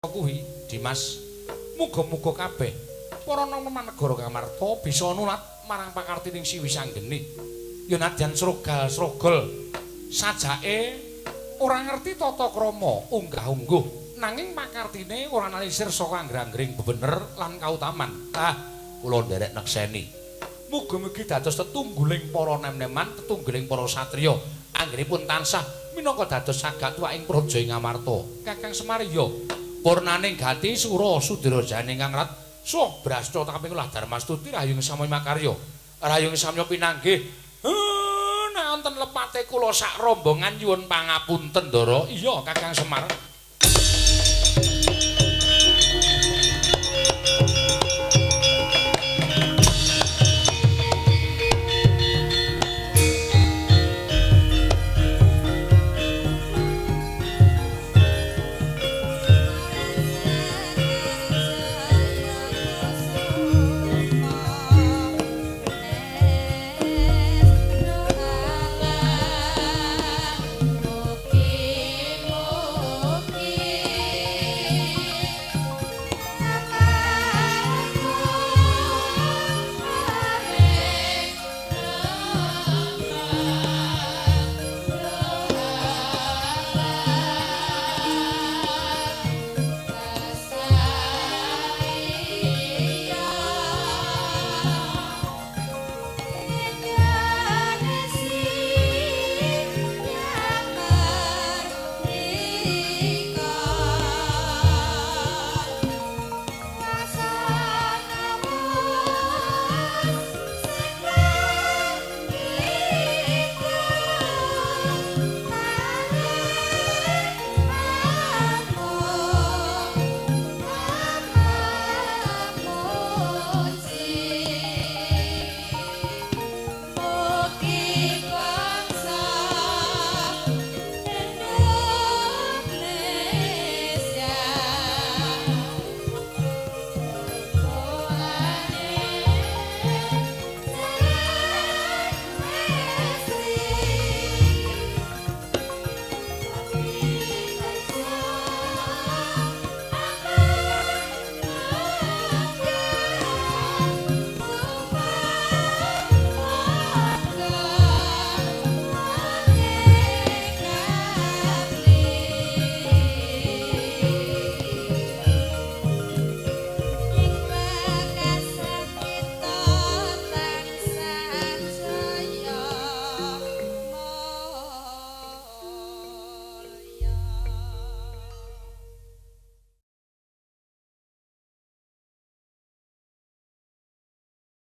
kuwi Dimas muga-muga kabeh para nama negara Kamarta bisa nunat marang pakartining Siwi Sanggeni ya nadyan srogal-srogol sajake ora ngerti tata krama unggah-ungguh nanging pakartine ora nalisir saka anggrang-anggring bebener lan kautaman kula nderek nekseni muga-mugi dados tetungguling para nem-neman tetungguling para satriya anggenipun tansah minangka dados sagatwaing praja ing Ngamarta Kakang Semariya purnaning gati sura sudrajane ingkang rat suh brasta kaping ulah Darmastuti rayung samya makarya rayung samya pinanggih nek wonten lepate kula sak rombongan nyuwun pangapunten Ndara iya Kakang Semar